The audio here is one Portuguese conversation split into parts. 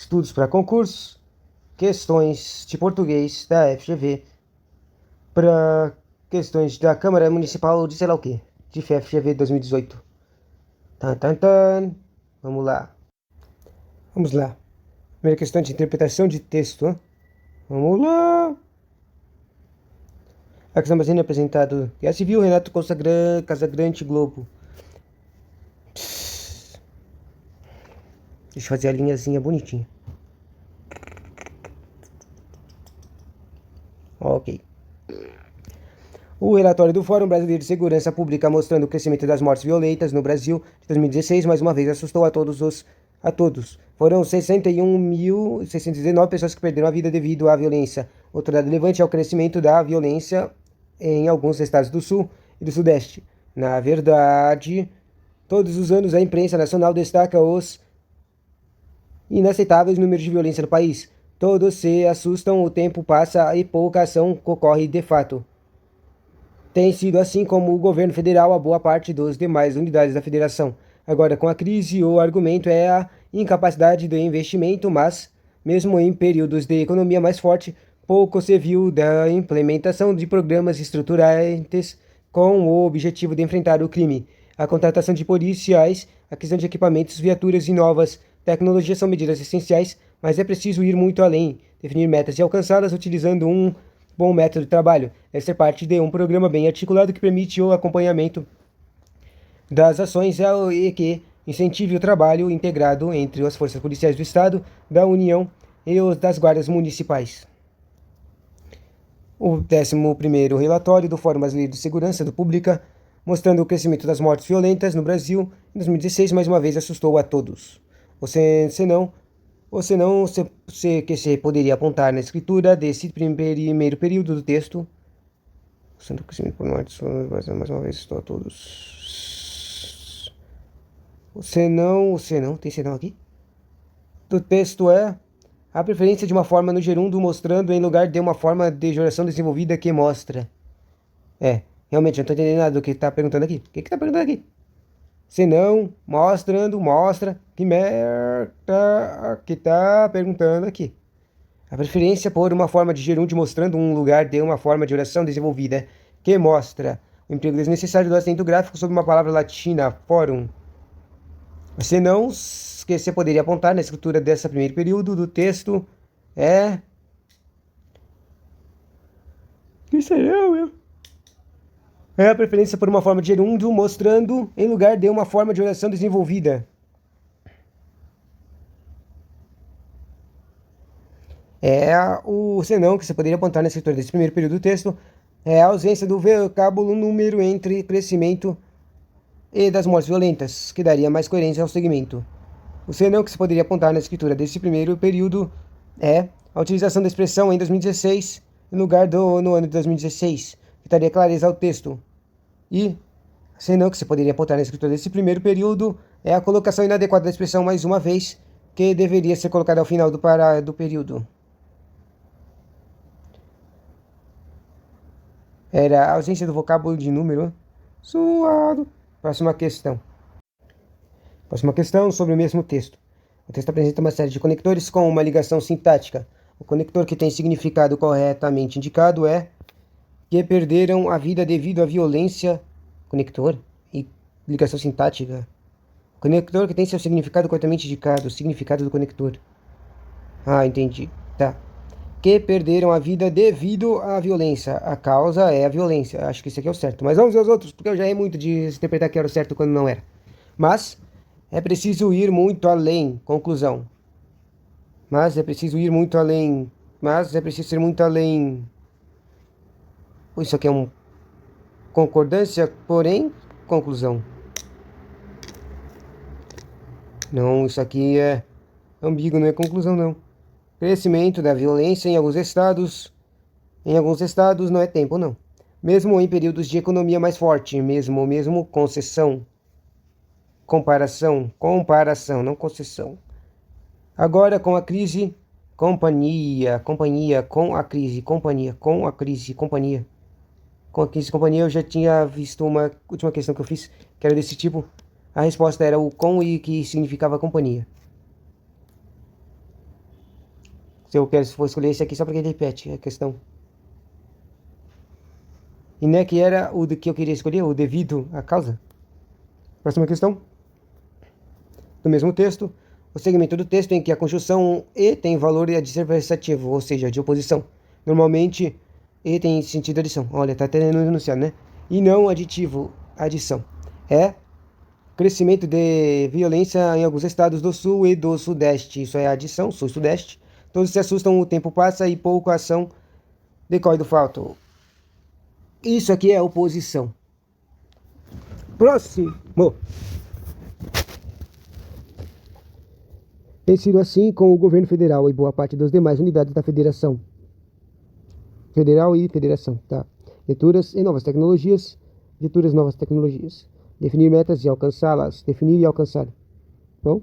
Estudos para concursos, questões de português da FGV, para questões da Câmara Municipal de sei lá o que, de FGV 2018. Tan, tan, tan. Vamos lá. Vamos lá. Primeira questão de interpretação de texto. Vamos lá. A questão bastante apresentado. Guerra Civil, Renato Casagrande, Globo. Deixa eu fazer a linhazinha bonitinha. Ok. O relatório do Fórum Brasileiro de Segurança Pública mostrando o crescimento das mortes violentas no Brasil de 2016, mais uma vez assustou a todos. Foram 61.619 pessoas que perderam a vida devido à violência. Outro dado relevante é o crescimento da violência em alguns estados do Sul e do Sudeste. Na verdade, todos os anos a imprensa nacional destaca os inaceitáveis números de violência no país. Todos se assustam, o tempo passa e pouca ação ocorre de fato. Tem sido assim como o governo federal a boa parte das demais unidades da federação. Agora, com a crise, o argumento é a incapacidade do investimento, mas, mesmo em períodos de economia mais forte, pouco se viu da implementação de programas estruturantes com o objetivo de enfrentar o crime. A contratação de policiais, a questão de equipamentos, viaturas e novas tecnologias são medidas essenciais, mas é preciso ir muito além, definir metas e alcançá-las utilizando um bom método de trabalho. Deve ser parte de um programa bem articulado que permite o acompanhamento das ações e que incentive o trabalho integrado entre as forças policiais do Estado, da União e os das guardas municipais. O 11º relatório do Fórum Brasileiro de Segurança Pública, mostrando o crescimento das mortes violentas no Brasil em 2016, mais uma vez assustou a todos. Você que se poderia apontar na escritura desse primeiro período do texto. Sendo crescimento por mortes, mais uma vez estou a todos. O senão, tem senão aqui? Do texto é a preferência de uma forma no gerúndio mostrando em lugar de uma forma de oração desenvolvida que mostra. Realmente, eu não tô entendendo nada do que tá perguntando aqui. O que tá perguntando aqui? Senão, mostra, que merda que tá perguntando aqui. A preferência por uma forma de gerúndio mostrando um lugar de uma forma de oração desenvolvida que mostra o emprego desnecessário do acento gráfico sobre uma palavra latina, fórum. Senão, que você poderia apontar na escritura desse primeiro período do texto é... Que será, meu? É a preferência por uma forma de gerúndio mostrando em lugar de uma forma de oração desenvolvida. O senão que você poderia apontar na escritura desse primeiro período do texto é a ausência do vocábulo número entre crescimento e das mortes violentas, que daria mais coerência ao segmento. O senão que você poderia apontar na escritura desse primeiro período é a utilização da expressão em 2016 em lugar do no ano de 2016, que daria clareza ao texto. E senão que você poderia apontar na escritura desse primeiro período é a colocação inadequada da expressão mais uma vez, que deveria ser colocada ao final do período. Era a ausência do vocábulo de número. Suado. Próxima questão sobre o mesmo texto. O texto apresenta uma série de conectores com uma ligação sintática. O conector que tem significado corretamente indicado é que perderam a vida devido à violência. Conector e ligação sintática. O conector que tem seu significado corretamente indicado. O significado do conector. Entendi. Tá. Que perderam a vida devido à violência. A causa é a violência. Acho que isso aqui é o certo. Mas vamos ver os outros, porque eu já errei muito de interpretar que era o certo quando não era. Mas é preciso ir muito além. Conclusão. Mas é preciso ir muito além. Mas é preciso ir muito além. Isso aqui é um concordância, porém, conclusão. Não, isso aqui é ambíguo, não é conclusão, não. Crescimento da violência em alguns estados não é tempo, não. Mesmo em períodos de economia mais forte, mesmo concessão. Comparação, não concessão. Agora com a crise, companhia, com a crise, companhia. Com a crise, companhia, eu já tinha visto uma última questão que eu fiz, que era desse tipo. A resposta era o com e que significava companhia. Se eu quero, se for escolher esse aqui só porque ele repete a questão. E né, que era o que eu queria escolher, o devido à causa. Próxima questão. Do mesmo texto. O segmento do texto em que a conjunção e tem valor adversativo, ou seja, de oposição. Normalmente, e tem sentido de adição. Olha, tá até no enunciado, né? E não aditivo, adição. É crescimento de violência em alguns estados do sul e do sudeste. Isso é adição, sul e sudeste. Todos se assustam, o tempo passa e pouca ação decorre do fato. Isso aqui é oposição. Próximo. Tem sido assim com o governo federal e boa parte das demais unidades da federação. Federal e federação, tá? Leituras e novas tecnologias. Leituras e novas tecnologias. Definir metas e alcançá-las. Definir e alcançar. Bom?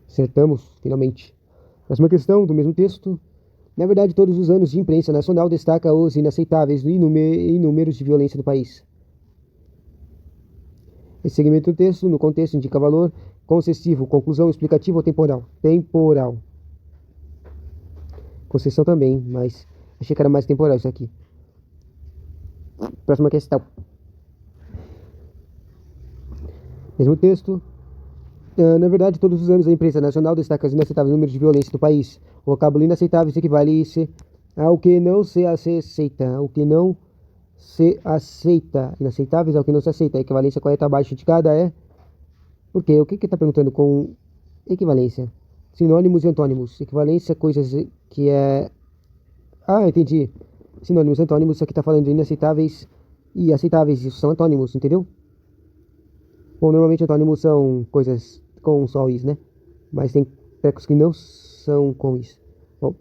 Acertamos, finalmente. Próxima questão, do mesmo texto. Na verdade, todos os anos de imprensa nacional destaca os inaceitáveis números de violência do país. Esse segmento do texto, no contexto, indica valor concessivo, conclusão, explicativo ou temporal. Temporal. Concessão também, mas achei que era mais temporal isso aqui. Próxima questão. Mesmo texto. Na verdade, todos os anos a imprensa nacional destaca os inaceitáveis números de violência do país. O vocábulo inaceitável equivale ao que não se aceita. O que não se aceita. Inaceitáveis ao que não se aceita. A equivalência correta abaixo indicada é... Por quê? O que está perguntando com equivalência? Sinônimos e antônimos. Equivalência, coisas que é... Ah, entendi. Sinônimos e antônimos. Isso aqui está falando de inaceitáveis e aceitáveis. Isso são antônimos, entendeu? Bom, normalmente antônimos são coisas com só is, né? Mas tem tecos que não são com is. Bom,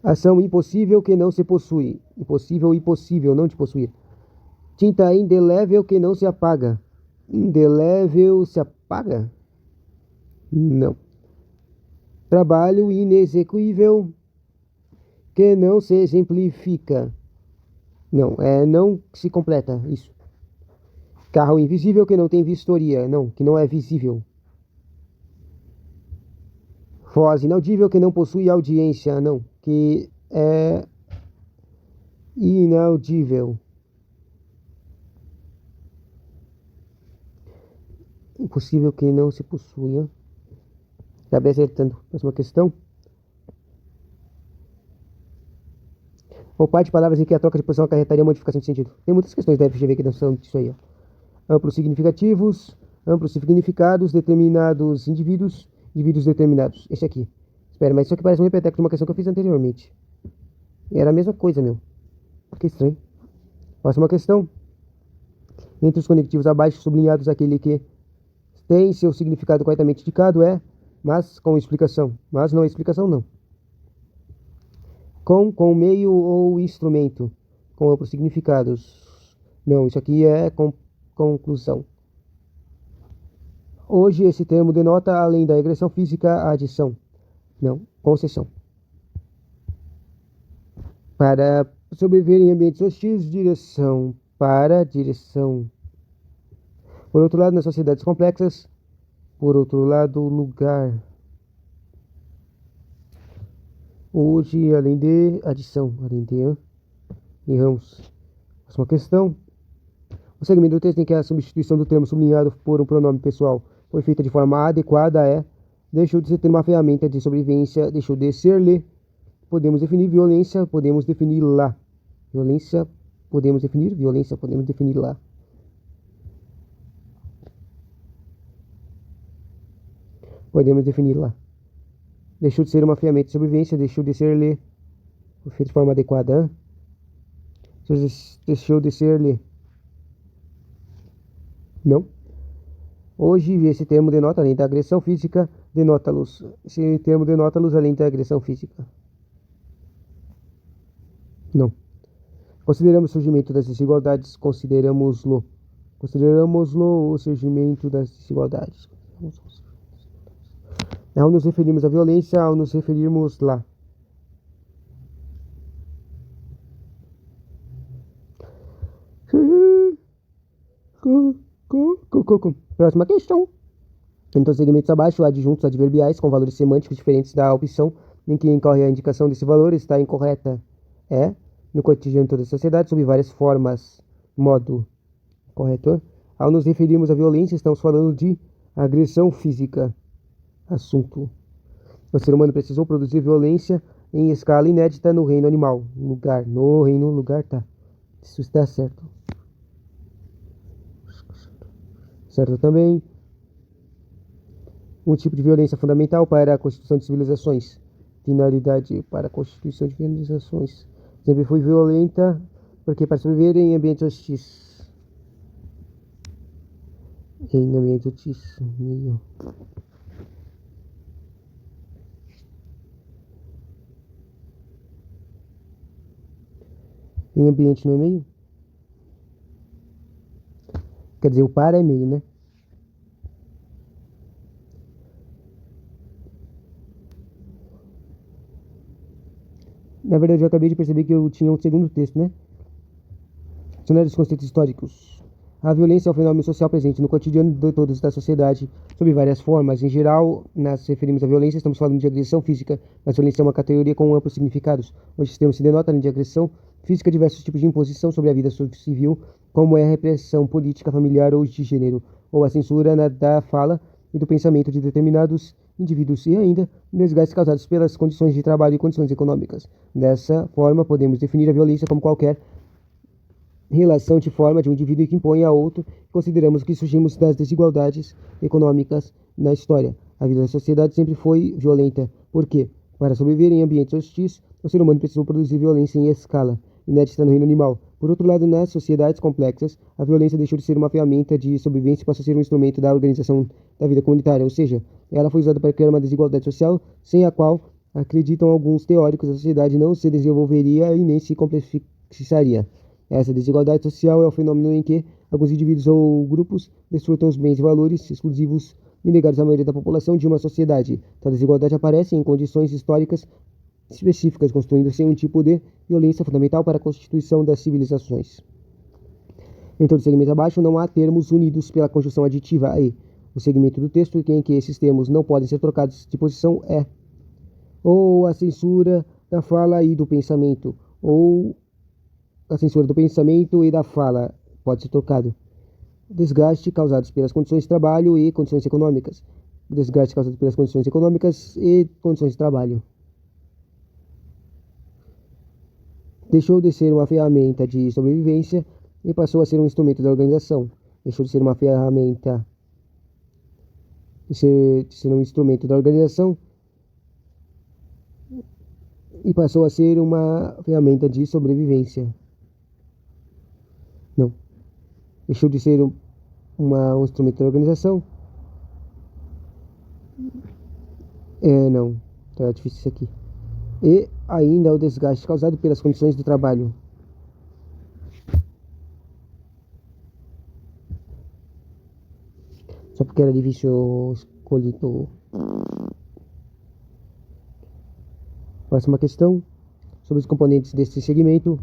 ação impossível que não se possui. Impossível, impossível, não de possuir. Tinta indelével que não se apaga. Indelével se apaga? Não. Trabalho inexequível que não se exemplifica. Não, não se completa, isso. Carro invisível que não tem vistoria. Não, que não é visível. Voz inaudível que não possui audiência. Não, que é inaudível. Impossível que não se possua. Acabei acertando. Próxima questão. Ou parte de palavras em que a troca de posição acarretaria modificação de sentido. Tem muitas questões da FGV que não são disso aí, ó. Amplos significativos, amplos significados, determinados indivíduos, indivíduos determinados. Esse aqui. Espera, mas isso aqui parece um repeteco de uma questão que eu fiz anteriormente. Era a mesma coisa, meu. Que estranho. Próxima questão. Entre os conectivos abaixo sublinhados, aquele que tem seu significado corretamente indicado é, mas com explicação. Mas não é explicação, não. Com meio ou instrumento. Com amplos significados. Não, isso aqui é conclusão. Hoje esse termo denota, além da regressão física, a adição. Não, concessão. Para sobreviver em ambientes hostis, direção. Para direção. Por outro lado, nas sociedades complexas. Por outro lado, lugar. Hoje, além de adição. Além de erramos. Próxima questão. O segmento do texto em que a substituição do termo sublinhado por um pronome pessoal foi feita de forma adequada é: deixou de ser uma ferramenta de sobrevivência, deixou de ser-lhe. Podemos definir violência, podemos definir lá. Violência, podemos definir. Violência, podemos definir lá. Podemos definir lá. Deixou de ser uma ferramenta de sobrevivência, deixou de ser-lhe. Foi feito de forma adequada. Deixou de ser-lhe. Não. Hoje, esse termo denota, além da agressão física, denota-los. Esse termo denota-los além da agressão física. Não. Consideramos o surgimento das desigualdades. Consideramos-lo o surgimento das desigualdades. Ao nos referirmos à violência, ao nos referirmos lá. Próxima questão. Então, segmentos abaixo, adjuntos adverbiais com valores semânticos diferentes da opção em que incorre a indicação desse valor está incorreta. É, no cotidiano de toda a sociedade, sob várias formas, modo correto. Ao nos referirmos à violência, estamos falando de agressão física. Assunto. O ser humano precisou produzir violência em escala inédita no reino animal. Lugar, tá. Isso está certo. Certo também. Um tipo de violência fundamental para a constituição de civilizações. Finalidade para a constituição de civilizações. Sempre foi violenta, porque para sobreviver em ambientes hostis. Em ambientes hostis. Em ambiente não é meio? Quer dizer, o para é meio, né? Na verdade, eu acabei de perceber que eu tinha um segundo texto, né? Dicionário dos conceitos históricos. A violência é um fenômeno social presente no cotidiano de todos da sociedade, sob várias formas. Em geral, nas referimos à violência, estamos falando de agressão física, mas violência é uma categoria com amplos significados. Hoje, esse termo se denota, além de agressão física, diversos tipos de imposição sobre a vida civil, como é a repressão política, familiar ou de gênero, ou a censura da fala e do pensamento de determinados indivíduos, e ainda desgastes causados pelas condições de trabalho e condições econômicas. Dessa forma, podemos definir a violência como qualquer relação de forma de um indivíduo que impõe a outro. Consideramos que surgimos das desigualdades econômicas na história. A vida da sociedade sempre foi violenta. Por quê? Para sobreviver em ambientes hostis, o ser humano precisou produzir violência em escala inédita no reino animal. Por outro lado, nas sociedades complexas, a violência deixou de ser uma ferramenta de sobrevivência e passou a ser um instrumento da organização da vida comunitária, ou seja, ela foi usada para criar uma desigualdade social sem a qual, acreditam alguns teóricos, a sociedade não se desenvolveria e nem se complexizaria. Essa desigualdade social é o fenômeno em que alguns indivíduos ou grupos desfrutam os bens e valores exclusivos e negados à maioria da população de uma sociedade. Tal desigualdade aparece em condições históricas específicas, construindo-se um tipo de violência fundamental para a constituição das civilizações. Em todo segmento abaixo, não há termos unidos pela conjunção aditiva e. O segmento do texto em que esses termos não podem ser trocados de posição é ou a censura da fala e do pensamento, ou a censura do pensamento e da fala pode ser trocado. Desgaste causados pelas condições de trabalho e condições econômicas. Desgaste causado pelas condições econômicas e condições de trabalho. Deixou de ser uma ferramenta de sobrevivência e passou a ser um instrumento da organização. Deixou de ser uma ferramenta de ser um instrumento da organização e passou a ser uma ferramenta de sobrevivência. Não. Deixou de ser um instrumento da organização. Não. Tá difícil isso aqui. E ainda o desgaste causado pelas condições do trabalho. Só porque era difícil eu escolhi. Próxima questão. Sobre os componentes deste segmento.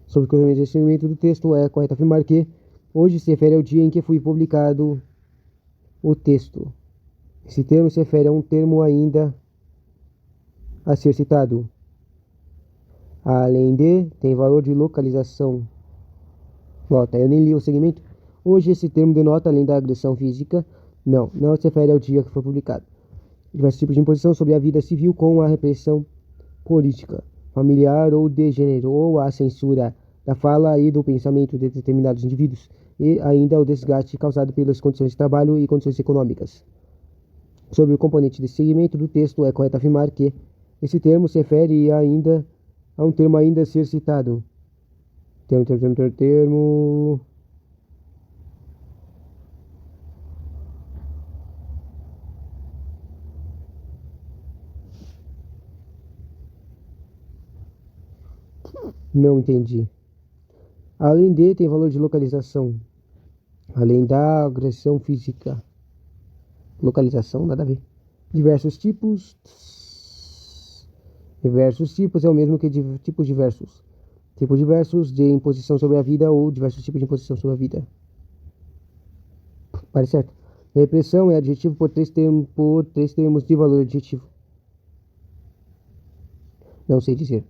Sobre os componentes deste segmento do texto, é correto afirmar que hoje se refere ao dia em que foi publicado o texto. Esse termo se refere a um termo ainda a ser citado. Além de, tem valor de localização. Volta, eu nem li o segmento. Hoje esse termo denota, além da agressão física, não se refere ao dia que foi publicado. Diversos tipos de imposição sobre a vida civil com a repressão política, familiar ou de gênero, ou a censura da fala e do pensamento de determinados indivíduos, e ainda o desgaste causado pelas condições de trabalho e condições econômicas. Sobre o componente desse segmento do texto, é correto afirmar que esse termo se refere ainda a um termo ainda a ser citado. Termo. Não entendi. Além de, tem valor de localização. Além da agressão física. Localização, nada a ver. Diversos tipos. Diversos tipos é o mesmo que tipos diversos. Tipos diversos de imposição sobre a vida ou diversos tipos de imposição sobre a vida. Parece certo. Repressão é adjetivo por três termos de valor adjetivo. Não sei dizer.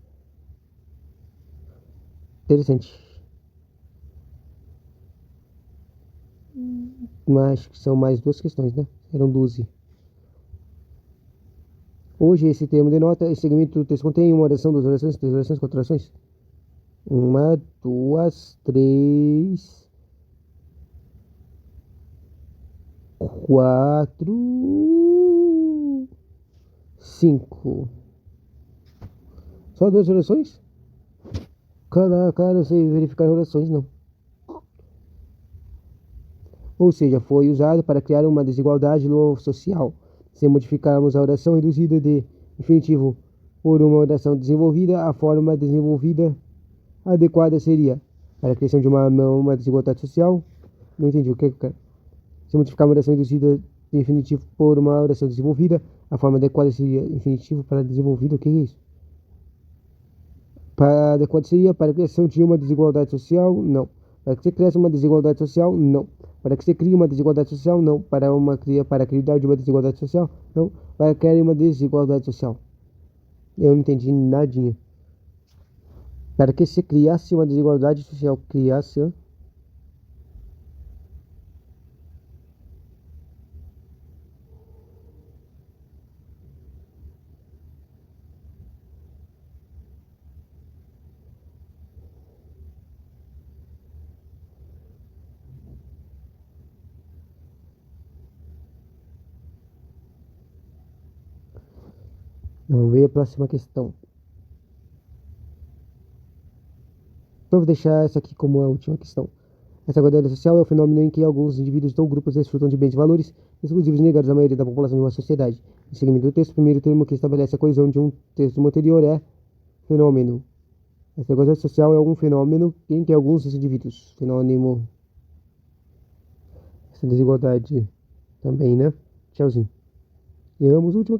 Interessante. Mas acho que são mais duas questões, né? Eram 12. Hoje esse termo denota esse segmento do texto contém uma oração, duas orações, três orações, quatro orações. Uma, duas, três, quatro, cinco. Só duas orações? Caraca, não sei verificar orações, não. Ou seja, foi usado para criar uma desigualdade social. Se modificarmos a oração reduzida de infinitivo por uma oração desenvolvida, a forma desenvolvida adequada seria para a criação de uma desigualdade social. Não entendi o que eu quero. Se modificar uma oração reduzida de infinitivo por uma oração desenvolvida, a forma adequada seria infinitivo para desenvolvida. O que é isso? Para adequado seria para a criação de uma desigualdade social? Não. Para que você cresça uma desigualdade social? Não. Para que você crie uma desigualdade social? Não. Para criar de uma desigualdade social? Não. Para criar uma desigualdade social? Eu não entendi nadinha. Para que se criasse uma desigualdade social? Criasse... Vamos ver a próxima questão. Eu vou deixar essa aqui como a última questão. Essa igualdade social é o fenômeno em que alguns indivíduos ou grupos desfrutam de bens e valores exclusivos e negados à maioria da população de uma sociedade. Em seguimento do texto, o primeiro termo que estabelece a coesão de um texto anterior é fenômeno. Essa igualdade social é um fenômeno em que alguns indivíduos. Fenômeno. Essa desigualdade também, né? Tchauzinho. E vamos última.